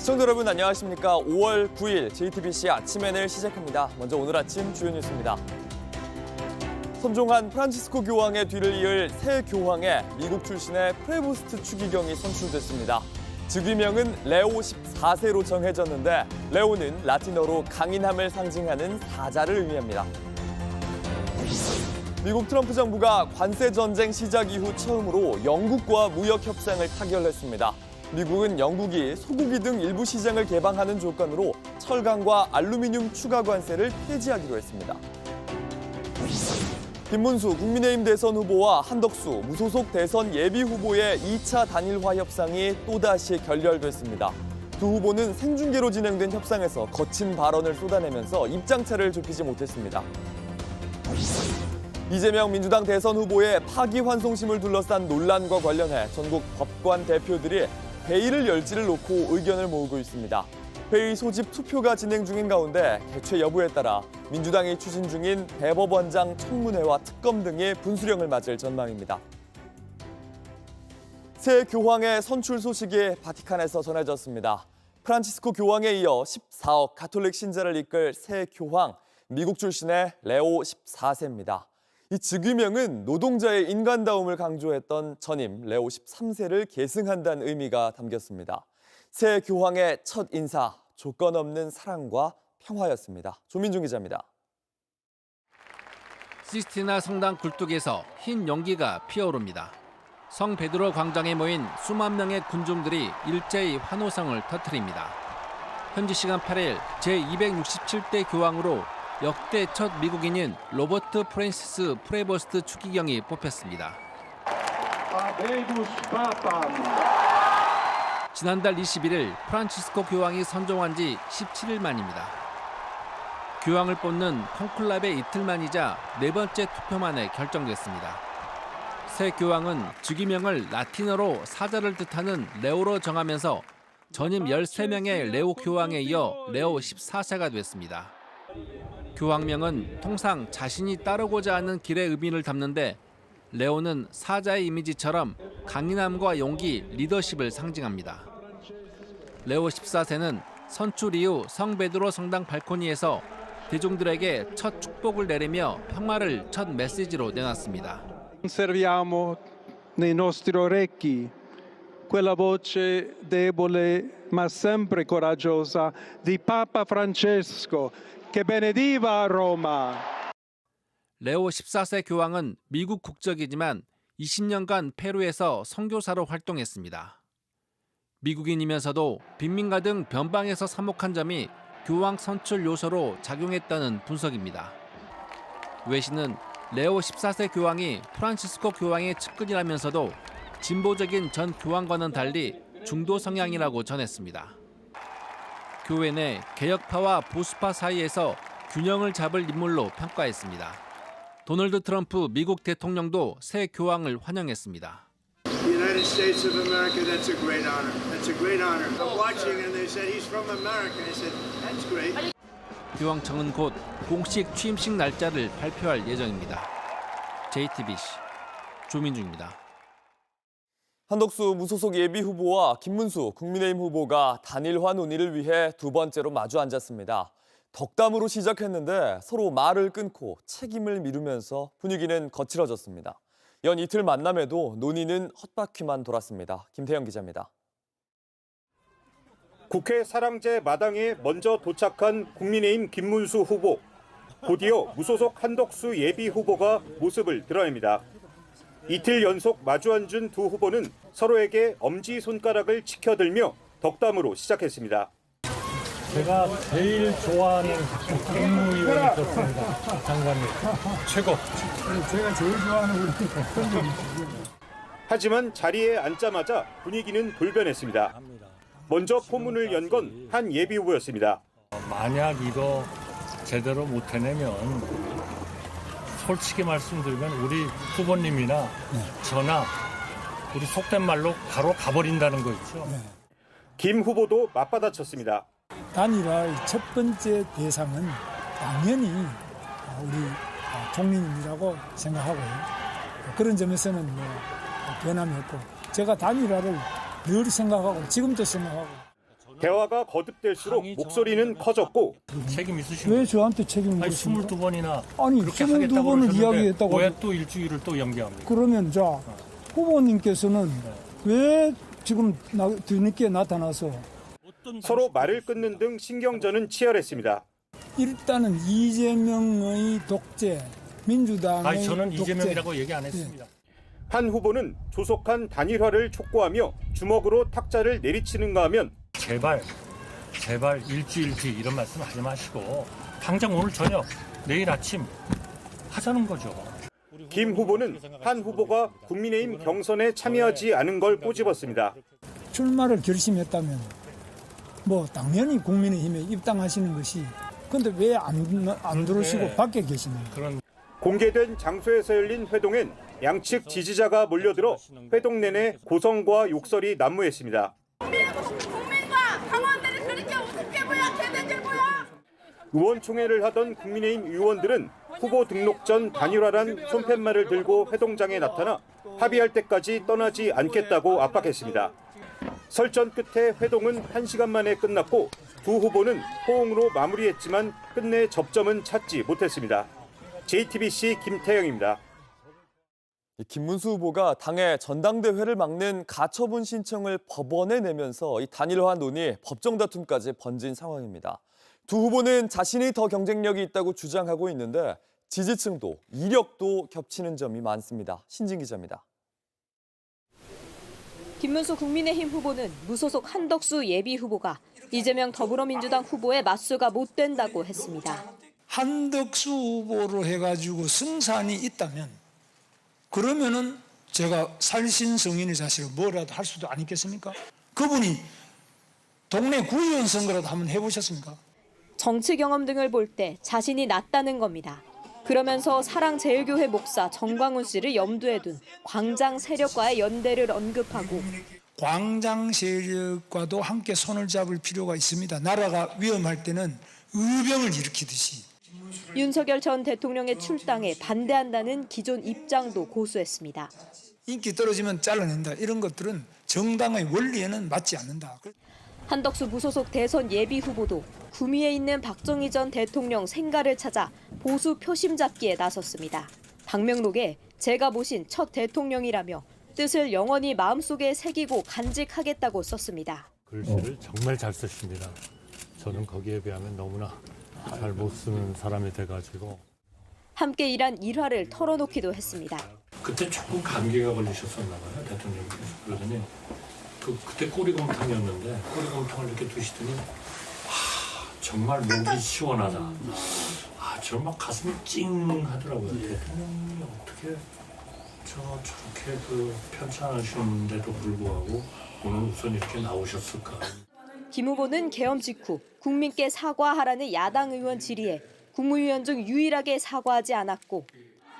시청자 여러분 안녕하십니까. 5월 9일 JTBC 아침 NL 시작합니다. 먼저 오늘 아침 주요 뉴스입니다. 선종한 프란치스코 교황의 뒤를 이을 새 교황에 미국 출신의 프레보스트 추기경이 선출됐습니다. 즉위명은 레오 14세로 정해졌는데 레오는 라틴어로 강인함을 상징하는 사자를 의미합니다. 미국 트럼프 정부가 관세 전쟁 시작 이후 처음으로 영국과 무역 협상을 타결했습니다. 미국은 영국이 소고기 등 일부 시장을 개방하는 조건으로 철강과 알루미늄 추가 관세를 폐지하기로 했습니다. 김문수 국민의힘 대선 후보와 한덕수 무소속 대선 예비 후보의 2차 단일화 협상이 또다시 결렬됐습니다. 두 후보는 생중계로 진행된 협상에서 거친 발언을 쏟아내면서 입장차를 좁히지 못했습니다. 이재명 민주당 대선 후보의 파기환송심을 둘러싼 논란과 관련해 전국 법관 대표들이 회의를 열지를 놓고 의견을 모으고 있습니다. 회의 소집 투표가 진행 중인 가운데 개최 여부에 따라 민주당이 추진 중인 대법원장 청문회와 특검 등의 분수령을 맞을 전망입니다. 새 교황의 선출 소식이 바티칸에서 전해졌습니다. 프란치스코 교황에 이어 14억 가톨릭 신자를 이끌 새 교황, 미국 출신의 레오 14세입니다. 이 즉위명은 노동자의 인간다움을 강조했던 전임 레오 13세를 계승한다는 의미가 담겼습니다. 새 교황의 첫 인사, 조건 없는 사랑과 평화였습니다. 조민중 기자입니다. 시스티나 성당 굴뚝에서 흰 연기가 피어오릅니다. 성 베드로 광장에 모인 수만 명의 군중들이 일제히 환호성을 터뜨립니다. 현지 시간 8일 제267대 교황으로 역대 첫 미국인인 로버트 프랜시스 프레보스트 추기경이 뽑혔습니다. 지난달 21일 프란치스코 교황이 선종한 지 17일 만입니다. 교황을 뽑는 콘클라베 이틀 만이자 네 번째 투표 만에 결정됐습니다. 새 교황은 즉위명을 라틴어로 사자를 뜻하는 레오로 정하면서 전임 13명의 레오 교황에 이어 레오 14세가 됐습니다. 교황명은 통상 자신이 따르고자 하는 길의 의미를 담는데 레오는 사자의 이미지처럼 강인함과 용기, 리더십을 상징합니다. 레오 14세는 선출 이후 성 베드로 성당 발코니에서 대중들에게 첫 축복을 내리며 평화를 첫 메시지로 내놨습니다. Conserviamo nei nostri orecchi quella voce debole ma sempre coraggiosa di Papa Francesco che benediva Roma. 레오 14세 교황은 미국 국적이지만 20년간 페루에서 선교사로 활동했습니다. 미국인이면서도 빈민가 등 변방에서 사목한 점이 교황 선출 요소로 작용했다는 분석입니다. 외신은 레오 14세 교황이 프란치스코 교황의 측근이라면서도 진보적인 전 교황과는 달리 중도 성향이라고 전했습니다. 교회 내 개혁파와 보수파 사이에서 균형을 잡을 인물로 평가했습니다. 도널드 트럼프 미국 대통령도 새 교황을 환영했습니다. The United States of America, that's a great honor. That's a great honor. I'm watching and they said he's from America. I said, that's great. 교황청은 곧 공식 취임식 날짜를 발표할 예정입니다. JTBC 조민중입니다. 한덕수 무소속 예비 후보와 김문수 국민의힘 후보가 단일화 논의를 위해 두 번째로 마주 앉았습니다. 덕담으로 시작했는데 서로 말을 끊고 책임을 미루면서 분위기는 거칠어졌습니다. 연 이틀 만남에도 논의는 헛바퀴만 돌았습니다. 김태형 기자입니다. 국회 사랑제 마당에 먼저 도착한 국민의힘 김문수 후보. 곧이어 무소속 한덕수 예비 후보가 모습을 드러냅니다. 이틀 연속 마주 앉은 두 후보는 서로에게 엄지손가락을 치켜들며 덕담으로 시작했습니다. 제가 제일 좋아하는 국무위원이 그렇습니다. 장관님. 최고. 제가 제일 좋아하는 우리 선생님. 하지만 자리에 앉자마자 분위기는 돌변했습니다. 먼저 포문을 연 건 한 예비 후보였습니다. 만약 이거 제대로 못 해내면 솔직히 말씀드리면 우리 후보님이나 저나 우리 속된 말로 바로 가버린다는 거 있죠. 김 후보도 맞받아쳤습니다. 단일화의 첫 번째 대상은 당연히 우리 국민이라고 생각하고요. 그런 점에서는 변함이 없고 제가 단일화를 늘 생각하고 지금도 생각하고. 대화가 거듭될수록 목소리는 커졌고 책임 있으십니까? 왜 저한테 책임을 아니 물으십니까? 22번이나 아니, 그렇게 22 하겠다고 번을 그러셨는데 이야기했다고 왜 또 일주일을 또 연기합니까? 그러면 자 후보님께서는 왜 지금 뒤늦게 나타나서 서로 말을 끊는 등 신경전은 치열했습니다. 일단은 이재명의 독재, 민주당의 아니 저는 독재. 이재명이라고 얘기 안 했습니다. 한 후보는 조속한 단일화를 촉구하며 주먹으로 탁자를 내리치는가 하면 제발 일주일 뒤 이런 말씀 하지 마시고 당장 오늘 저녁 내일 아침 하자는 거죠. 김 후보는 한 후보가 국민의힘 경선에 참여하지 않은 걸 꼬집었습니다. 출마를 결심했다면 뭐 당연히 국민의힘에 입당하시는 것이 근데 왜 안 들어오시고 밖에 계시나요? 그런 공개된 장소에서 열린 회동엔 양측 지지자가 몰려들어 회동 내내 고성과 욕설이 난무했습니다. 국민과 당원들이 그렇게 우습게 보여 개돼지 보여. 의원총회를 하던 국민의힘 의원들은 후보 등록 전 단일화란 손팻말을 들고 회동장에 나타나 합의할 때까지 떠나지 않겠다고 압박했습니다. 설전 끝에 회동은 1시간 만에 끝났고 두 후보는 호응으로 마무리했지만 끝내 접점은 찾지 못했습니다. JTBC 김태영입니다. 김문수 후보가 당의 전당대회를 막는 가처분 신청을 법원에 내면서 이 단일화 논의, 법정 다툼까지 번진 상황입니다. 두 후보는 자신이 더 경쟁력이 있다고 주장하고 있는데 지지층도 이력도 겹치는 점이 많습니다. 신진 기자입니다. 김문수 국민의힘 후보는 무소속 한덕수 예비 후보가 이재명 더불어민주당 후보의 맞수가 못 된다고 했습니다. 한덕수 후보로 해가지고 승산이 있다면 그러면은 제가 살신성인의 자식을 뭐라도 할 수도 아니겠습니까? 그분이 동네 구의원 선거라도 한번 해보셨습니까? 정치 경험 등을 볼 때 자신이 낫다는 겁니다. 그러면서 사랑제일교회 목사 정광훈 씨를 염두에 둔 광장 세력과의 연대를 언급하고 광장 세력과도 함께 손을 잡을 필요가 있습니다. 나라가 위험할 때는 의병을 일으키듯이. 윤석열 전 대통령의 출당에 반대한다는 기존 입장도 고수했습니다. 인기 떨어지면 잘라낸다. 이런 것들은 정당의 원리에는 맞지 않는다. 한덕수 무소속 대선 예비 후보도 구미에 있는 박정희 전 대통령 생가를 찾아 보수 표심 잡기에 나섰습니다. 당명록에 제가 모신 첫 대통령이라며 뜻을 영원히 마음속에 새기고 간직하겠다고 썼습니다. 글씨를 정말 잘 쓰십니다. 저는 거기에 비하면 너무나 잘 못 쓰는 사람이 돼가지고. 함께 일한 일화를 털어놓기도 했습니다. 그때 조금 감기가 걸리셨었나 봐요, 대통령께서. 그러더니 그때 꼬리곰탕이었는데 꼬리곰탕을 이렇게 드시더니 정말 목이 시원하다. 정말 가슴이 찡하더라고요. 대통령이 어떻게 저렇게 편찮으셨는데도 불구하고 오늘 우선 이렇게 나오셨을까. 김 후보는 계엄 직후 국민께 사과하라는 야당 의원 질의에 국무위원 중 유일하게 사과하지 않았고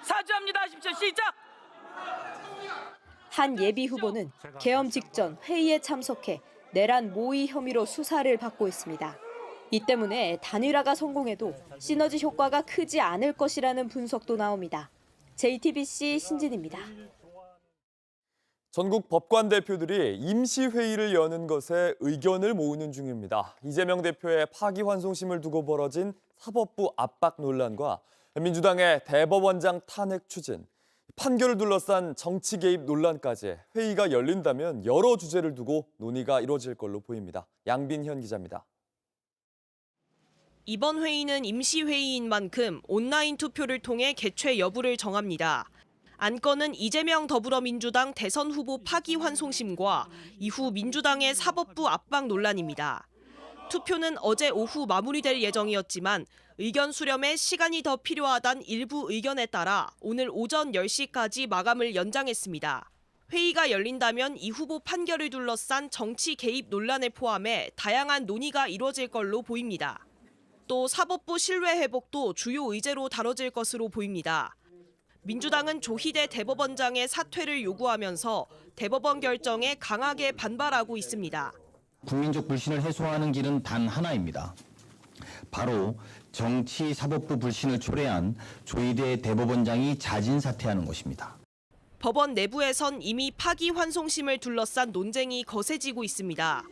사죄합니다 하십시오. 시작. 한 예비 후보는 계엄 직전 회의에 참석해 내란 모의 혐의로 수사를 받고 있습니다. 이 때문에 단일화가 성공해도 시너지 효과가 크지 않을 것이라는 분석도 나옵니다. JTBC 신진입니다. 전국 법관 대표들이 임시회의를 여는 것에 의견을 모으는 중입니다. 이재명 대표의 파기환송심을 두고 벌어진 사법부 압박 논란과 민주당의 대법원장 탄핵 추진, 판결을 둘러싼 정치 개입 논란까지 회의가 열린다면 여러 주제를 두고 논의가 이루어질 걸로 보입니다. 양빈현 기자입니다. 이번 회의는 임시회의인 만큼 온라인 투표를 통해 개최 여부를 정합니다. 안건은 이재명 더불어민주당 대선 후보 파기환송심과 이후 민주당의 사법부 압박 논란입니다. 투표는 어제 오후 마무리될 예정이었지만 의견 수렴에 시간이 더 필요하단 일부 의견에 따라 오늘 오전 10시까지 마감을 연장했습니다. 회의가 열린다면 이 후보 판결을 둘러싼 정치 개입 논란을 포함해 다양한 논의가 이뤄질 걸로 보입니다. 또 사법부 신뢰 회복도 주요 의제로 다뤄질 것으로 보입니다. 민주당은 조희대 대법원장의 사퇴를 요구하면서 대법원 결정에 강하게 반발하고 있습니다. 국민적 불신을 해소하는 길은 단 하나입니다. 바로 정치 사법부 불신을 초래한 조희대 대법원장이 자진 사퇴하는 것입니다. 법원 내부에선 이미 파기환송심을 둘러싼 논쟁이 거세지고 있습니다.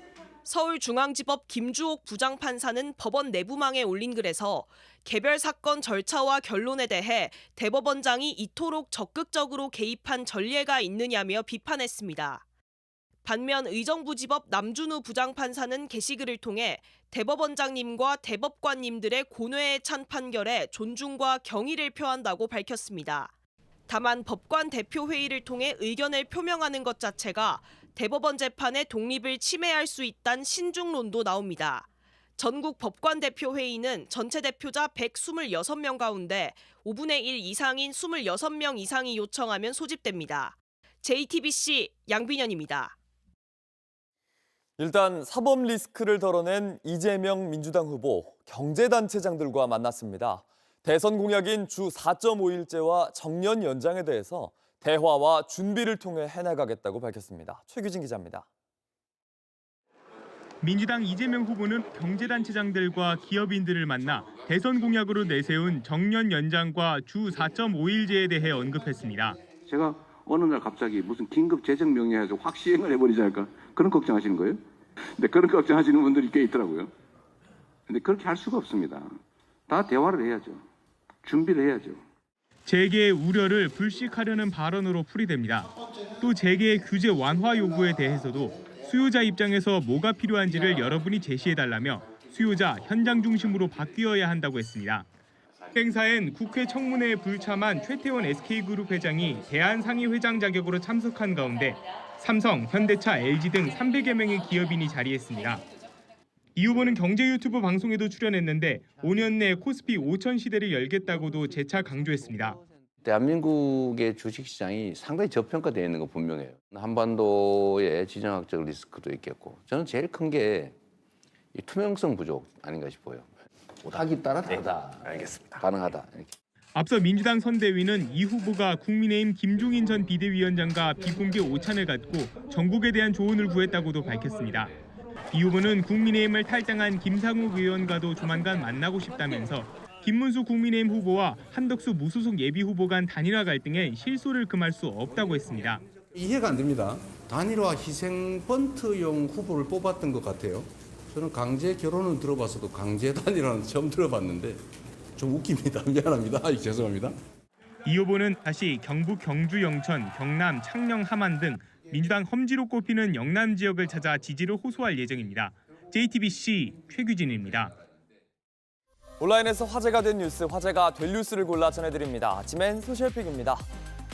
서울중앙지법 김주옥 부장판사는 법원 내부망에 올린 글에서 개별 사건 절차와 결론에 대해 대법원장이 이토록 적극적으로 개입한 전례가 있느냐며 비판했습니다. 반면 의정부지법 남준우 부장판사는 게시글을 통해 대법원장님과 대법관님들의 고뇌에 찬 판결에 존중과 경의를 표한다고 밝혔습니다. 다만 법관 대표회의를 통해 의견을 표명하는 것 자체가 대법원 재판의 독립을 침해할 수 있다는 신중론도 나옵니다. 전국 법관 대표회의는 전체 대표자 126명 가운데 5분의 1 이상인 26명 이상이 요청하면 소집됩니다. JTBC 양빈현입니다. 일단 사법 리스크를 덜어낸 이재명 민주당 후보 경제단체장들과 만났습니다. 대선 공약인 주 4.5일제와 정년 연장에 대해서 대화와 준비를 통해 해나가겠다고 밝혔습니다. 최규진 기자입니다. 민주당 이재명 후보는 경제단체장들과 기업인들을 만나 대선 공약으로 내세운 정년 연장과 주 4.5일제에 대해 언급했습니다. 제가 어느 날 갑자기 무슨 긴급 재정 명령해서 확 시행을 해버리지 않을까 그런 걱정하시는 거예요? 근데 그런 걱정하시는 분들이 꽤 있더라고요. 근데 그렇게 할 수가 없습니다. 다 대화를 해야죠. 준비를 해야죠. 재계의 우려를 불식하려는 발언으로 풀이됩니다. 또 재계의 규제 완화 요구에 대해서도 수요자 입장에서 뭐가 필요한지를 여러분이 제시해달라며 수요자 현장 중심으로 바뀌어야 한다고 했습니다. 행사엔 국회 청문회에 불참한 최태원 SK그룹 회장이 대한상의회장 자격으로 참석한 가운데 삼성, 현대차, LG 등 300여 명의 기업인이 자리했습니다. 이 후보는 경제 유튜브 방송에도 출연했는데 5년 내 코스피 5천 시대를 열겠다고도 재차 강조했습니다. 대한민국의 주식시장이 상당히 저평가되어 있는 건 분명해요. 한반도의 지정학적 리스크도 있겠고 저는 제일 큰 게 이 투명성 부족 아닌가 싶어요. 하기 따라 다르다. 네, 알겠습니다. 가능하다. 이렇게. 앞서 민주당 선대위는 이 후보가 국민의힘 김종인 전 비대위원장과 비공개 오찬을 갖고 전국에 대한 조언을 구했다고도 밝혔습니다. 이 후보는 국민의힘을 탈당한 김상욱 의원과도 조만간 만나고 싶다면서 김문수 국민의힘 후보와 한덕수 무소속 예비 후보 간 단일화 갈등에 실소를 금할 수 없다고 했습니다. 이해가 안 됩니다. 단일화 희생 번트용 후보를 뽑았던 것 같아요. 저는 강제 결혼은 들어봤어도 강제 단일화는 처음 들어봤는데 좀 웃깁니다. 미안합니다. 죄송합니다. 이 후보는 다시 경북 경주 영천, 경남 창녕 함안 등 민주당 험지로 꼽히는 영남 지역을 찾아 지지를 호소할 예정입니다. JTBC 최규진입니다. 온라인에서 화제가 된 뉴스, 화제가 될 뉴스를 골라 전해드립니다. 아침엔 소셜픽입니다.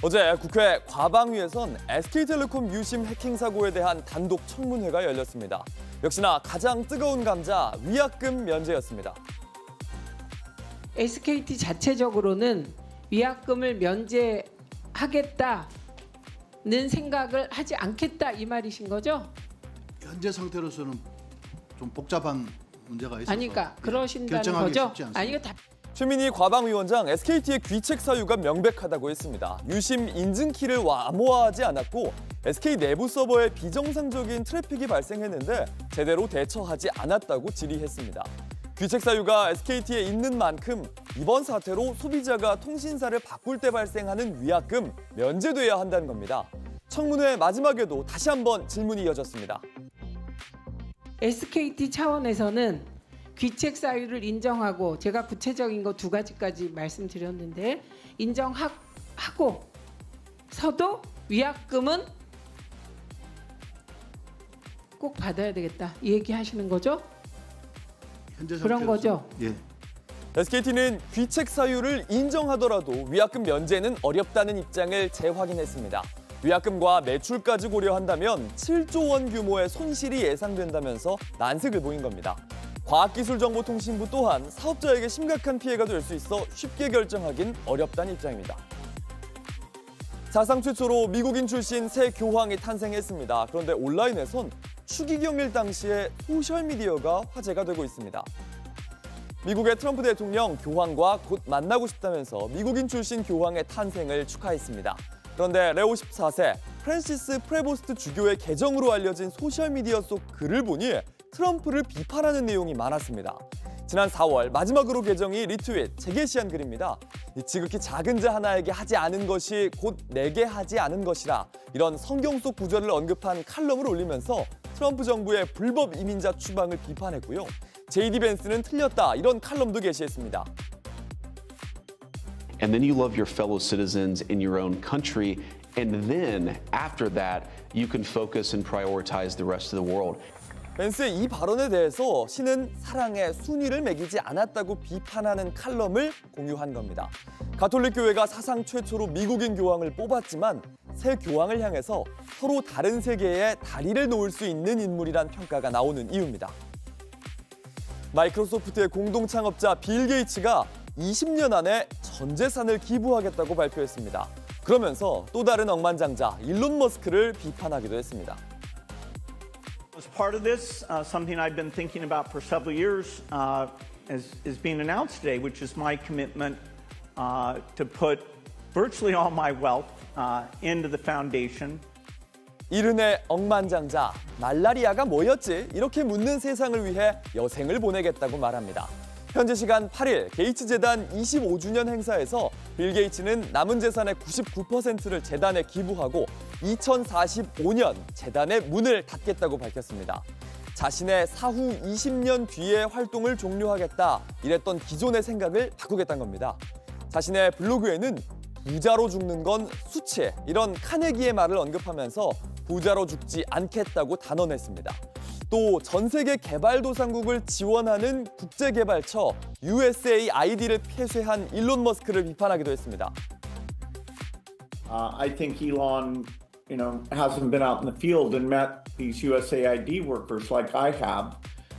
어제 국회 과방위에선 SK텔레콤 유심 해킹 사고에 대한 단독 청문회가 열렸습니다. 역시나 가장 뜨거운 감자, 위약금 면제였습니다. SKT 자체적으로는 위약금을 면제하겠다는 생각을 하지 않겠다 이 말이신 거죠? 현재 상태로서는 좀 복잡한 문제가 있어서 아니까 그러신다는 결정하기 거죠? 쉽지 않습니다. 아니 이거 다 최민희 과방위원장 SKT의 귀책 사유가 명백하다고 했습니다. 유심 인증키를 암호화하지 않았고 SK 내부 서버에 비정상적인 트래픽이 발생했는데 제대로 대처하지 않았다고 질의했습니다. 귀책 사유가 SKT에 있는 만큼 이번 사태로 소비자가 통신사를 바꿀 때 발생하는 위약금 면제돼야 한다는 겁니다. 청문회 마지막에도 다시 한번 질문이 이어졌습니다. SKT 차원에서는 귀책 사유를 인정하고 제가 구체적인 거 2가지까지 말씀드렸는데 인정하고 서도 위약금은 꼭 받아야 되겠다 이 얘기 하시는 거죠? 현재 그런 거죠? 예. SKT는 귀책 사유를 인정하더라도 위약금 면제는 어렵다는 입장을 재확인했습니다. 위약금과 매출까지 고려한다면 7조 원 규모의 손실이 예상된다면서 난색을 보인 겁니다. 과학기술정보통신부 또한 사업자에게 심각한 피해가 될 수 있어 쉽게 결정하긴 어렵다는 입장입니다. 사상 최초로 미국인 출신 새 교황이 탄생했습니다. 그런데 온라인에선 추기경일 당시의 소셜미디어가 화제가 되고 있습니다. 미국의 트럼프 대통령 교황과 곧 만나고 싶다면서 미국인 출신 교황의 탄생을 축하했습니다. 그런데 레오 14세 프랜시스 프레보스트 주교의 계정으로 알려진 소셜미디어 속 글을 보니 트럼프를 비판하는 내용이 많았습니다. 지난 4월 마지막으로 계정이 리트윗, 재게시한 글입니다. 지극히 작은 자 하나에게 하지 않은 것이 곧 내게 하지 않은 것이라 이런 성경 속 구절을 언급한 칼럼을 올리면서 트럼프 정부의 불법 이민자 추방을 비판했고요. JD 벤스는 틀렸다 이런 칼럼도 게시했습니다. And then you love your fellow citizens in your own country, and then after that, you can focus and prioritize the rest of the world. 벤스의 이 발언에 대해서 시는 사랑에 순위를 매기지 않았다고 비판하는 칼럼을 공유한 겁니다. 가톨릭 교회가 사상 최초로 미국인 교황을 뽑았지만 새 교황을 향해서 서로 다른 세계에 다리를 놓을 수 있는 인물이란 평가가 나오는 이유입니다. 마이크로소프트의 공동 창업자 빌 게이츠가 20년 안에 전 재산을 기부하겠다고 발표했습니다. 그러면서 또 다른 억만장자 일론 머스크를 비판하기도 했습니다. As part of this, something I've been thinking about for several years is being announced today, which is my commitment to put virtually all my wealth into the foundation. 이른의 억만장자, 말라리아가 뭐였지? 이렇게 묻는 세상을 위해 여생을 보내겠다고 말합니다. 현지 시간 8일 게이츠 재단 25주년 행사에서 빌 게이츠는 남은 재산의 99%를 재단에 기부하고 2045년 재단의 문을 닫겠다고 밝혔습니다. 자신의 사후 20년 뒤에 활동을 종료하겠다 이랬던 기존의 생각을 바꾸겠다는 겁니다. 자신의 블로그에는 부자로 죽는 건 수치 이런 카네기의 말을 언급하면서 부자로 죽지 않겠다고 단언했습니다. 또 전 세계 개발도상국을 지원하는 국제개발처 USAID를 폐쇄한 일론 머스크를 비판하기도 했습니다. I think Elon, hasn't been out in the field and met these USAID workers like I have.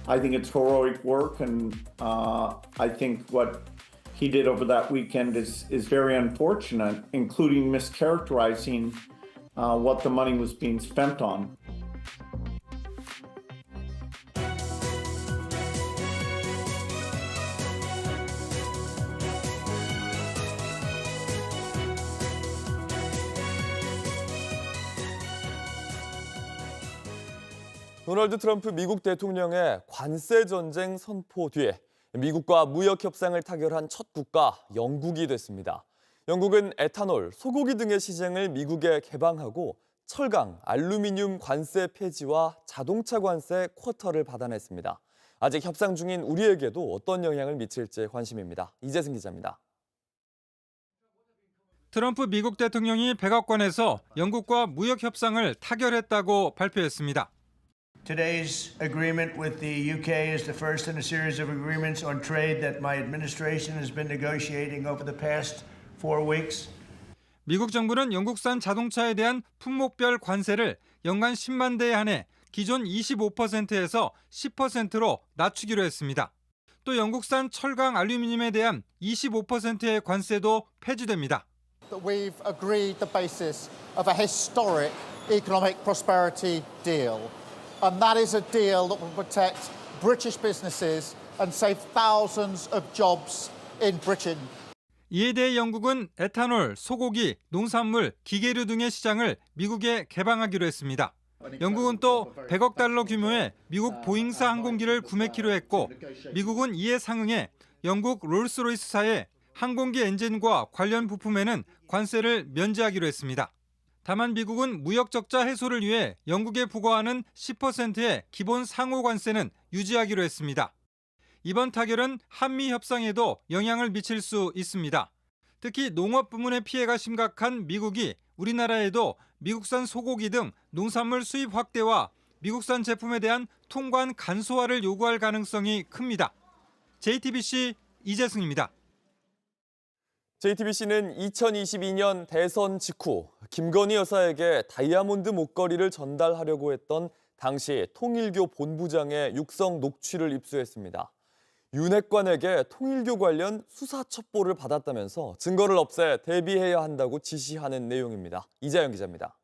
I think it's heroic work, and I think what he did over that weekend is very unfortunate, including mischaracterizing what the money was being spent on. 도널드 트럼프 미국 대통령의 관세 전쟁 선포 뒤에 미국과 무역 협상을 타결한 첫 국가 영국이 됐습니다. 영국은 에탄올, 소고기 등의 시장을 미국에 개방하고 철강, 알루미늄 관세 폐지와 자동차 관세 쿼터를 받아냈습니다. 아직 협상 중인 우리에게도 어떤 영향을 미칠지 관심입니다. 이재승 기자입니다. 트럼프 미국 대통령이 백악관에서 영국과 무역 협상을 타결했다고 발표했습니다. Today's agreement with the UK is the first in a series of agreements on trade that my administration has been negotiating over the past 4 weeks. 미국 정부는 영국산 자동차에 대한 품목별 관세를 연간 10만 대에 한해 기존 25%에서 10%로 낮추기로 했습니다. 또 영국산 철강 알루미늄에 대한 25%의 관세도 폐지됩니다. We've agreed the basis of a historic economic prosperity deal. And that is a deal that will protect British businesses and save thousands of jobs in Britain. 이에 대해 영국은 에탄올, 소고기, 농산물, 기계류 등의 시장을 미국에 개방하기로 했습니다. 영국은 또 100억 달러 규모의 미국 보잉사 항공기를 구매키로 했고 미국은 이에 상응해 영국 롤스로이스사의 항공기 엔진과 관련 부품에는 관세를 면제하기로 했습니다. 다만 미국은 무역 적자 해소를 위해 영국에 부과하는 10%의 기본 상호 관세는 유지하기로 했습니다. 이번 타결은 한미 협상에도 영향을 미칠 수 있습니다. 특히 농업 부문의 피해가 심각한 미국이 우리나라에도 미국산 소고기 등 농산물 수입 확대와 미국산 제품에 대한 통관 간소화를 요구할 가능성이 큽니다. JTBC 이재승입니다. JTBC는 2022년 대선 직후 김건희 여사에게 다이아몬드 목걸이를 전달하려고 했던 당시 통일교 본부장의 육성 녹취를 입수했습니다. 윤핵관에게 통일교 관련 수사 첩보를 받았다면서 증거를 없애 대비해야 한다고 지시하는 내용입니다. 이자연 기자입니다.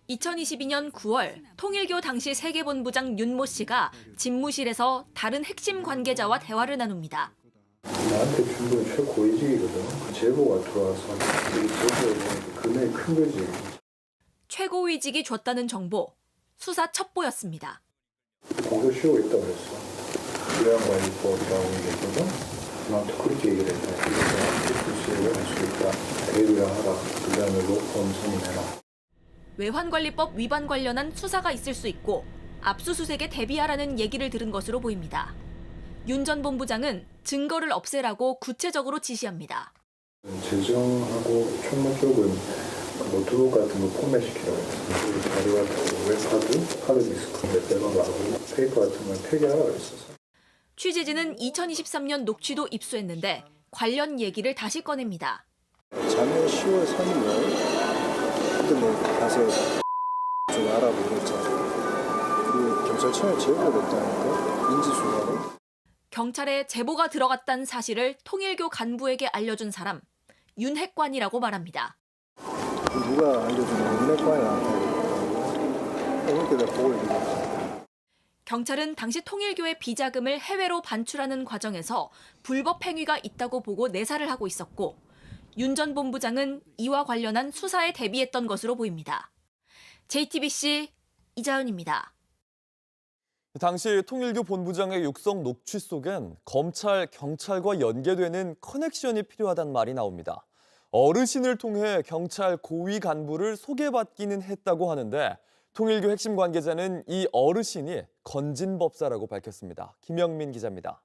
2022년 9월 통일교 당시 세계본부장 윤모 씨가 집무실에서 다른 핵심 관계자와 대화를 나눕니다. 나한테 준 건 최고위직이거든. 제보가 들어와서 이 제보에 금액이 큰 거지. 최고위직이 줬다는 정보, 수사 첩보였습니다. 공소 쉬고 있다고 그랬어. 요양관리법이라고 얘기했거든. 나한테 그렇게 얘기를 했다. 이거 수사를 할 수 있다. 대리를 하라. 그 다음에 로펌 선임해라. 외환관리법 위반 관련한 수사가 있을 수 있고 압수수색에 대비하라는 얘기를 들은 것으로 보입니다. 윤 전 본부장은 증거를 없애라고 구체적으로 지시합니다. 재정하고 총무 쪽은 노트북 같은 거 포맷시키라고 했어요. 자료 같은 거, 웹하드, 하드디스크, 백업하고 페이퍼 같은 건 폐기하라고 했었어요. 취재진은 2023년 녹취도 입수했는데 관련 얘기를 다시 꺼냅니다. 작년 10월 3일날 그때 뭐 가서 좀 알아보고 그랬잖아요. 그 경찰청에 제보가 됐다니까 인지수사로. 경찰에 제보가 들어갔다는 사실을 통일교 간부에게 알려준 사람 윤핵관이라고 말합니다. 누가 알려주면 윤핵관이 나한테 어느 때다 보고해주고. 경찰은 당시 통일교의 비자금을 해외로 반출하는 과정에서 불법 행위가 있다고 보고 내사를 하고 있었고 윤 전 본부장은 이와 관련한 수사에 대비했던 것으로 보입니다. JTBC 이자은입니다. 당시 통일교 본부장의 육성 녹취 속엔 검찰, 경찰과 연계되는 커넥션이 필요하다는 말이 나옵니다. 어르신을 통해 경찰 고위 간부를 소개받기는 했다고 하는데 통일교 핵심 관계자는 이 어르신이 건진법사라고 밝혔습니다. 김영민 기자입니다.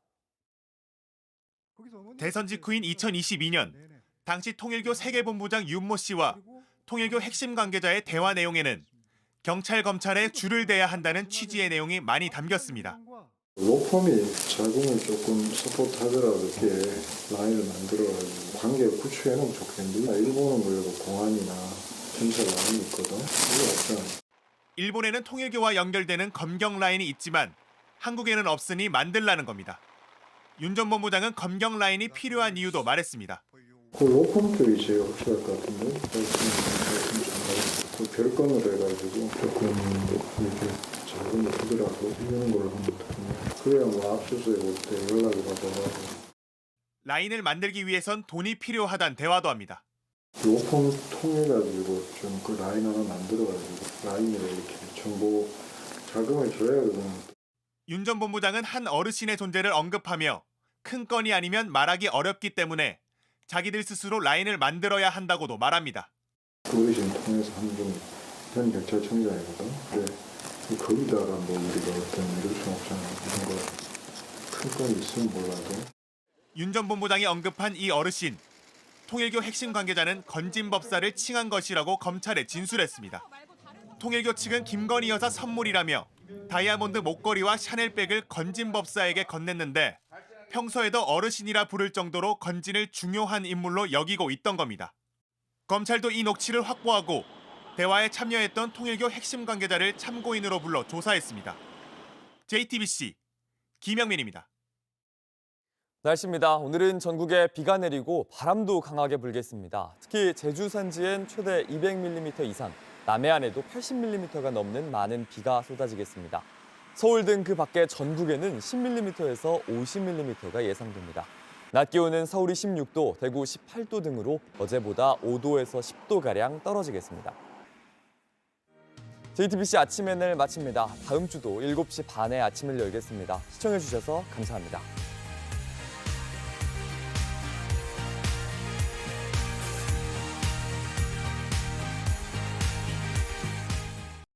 대선 직후인 2022년 당시 통일교 세계본부장 윤모 씨와 통일교 핵심 관계자의 대화 내용에는 경찰, 검찰에 줄을 대야 한다는 취지의 내용이 많이 담겼습니다. 로펌이 자금을 조금 서포트하더라도 이렇게 라인을 만들어가지고 관계 구축해놓으면 좋겠는데 일본은 그래도 공안이나 경찰 라인이 있거든. 이게 없잖아. 일본에는 통일교와 연결되는 검경 라인이 있지만 한국에는 없으니 만들라는 겁니다. 윤 전 본부장은 검경 라인이 필요한 이유도 말했습니다. 그 로펌 쪽이 제일 확실할 것 같은데 그 별건으로 해가지고 조금 이렇게 자금을 주더라도 이런 걸로 하면 어떡하냐. 그래야 뭐 압수수색 올 때 연락이 받아가지고. 라인을 만들기 위해선 돈이 필요하단 대화도 합니다. 로펌 통해가지고 좀 그 라인 하나 만들어가지고 라인으로 이렇게 정보 자금을 줘야 되는. 윤 전 본부장은 한 어르신의 존재를 언급하며 큰 건이 아니면 말하기 어렵기 때문에 자기들 스스로 라인을 만들어야 한다고도 말합니다. 그 어르신 통해서 한 분 현 경찰청장이거든. 근데 거기다가 뭐 우리가 어떤 이럴 수는 없잖아. 이런 거 큰 건이 있으면 몰라도. 윤 전 본부장이 언급한 이 어르신. 통일교 핵심 관계자는 건진법사를 칭한 것이라고 검찰에 진술했습니다. 통일교 측은 김건희 여사 선물이라며 다이아몬드 목걸이와 샤넬백을 건진법사에게 건넸는데 평소에도 어르신이라 부를 정도로 건진을 중요한 인물로 여기고 있던 겁니다. 검찰도 이 녹취를 확보하고 대화에 참여했던 통일교 핵심 관계자를 참고인으로 불러 조사했습니다. JTBC 김영민입니다. 날씨입니다. 오늘은 전국에 비가 내리고 바람도 강하게 불겠습니다. 특히 제주 산지엔 최대 200mm 이상, 남해안에도 80mm가 넘는 많은 비가 쏟아지겠습니다. 서울 등 그 밖의 전국에는 10mm에서 50mm가 예상됩니다. 낮 기온은 서울이 16도, 대구 18도 등으로 어제보다 5도에서 10도가량 떨어지겠습니다. JTBC 아침 NL 마칩니다. 다음 주도 7시 반에 아침을 열겠습니다. 시청해주셔서 감사합니다.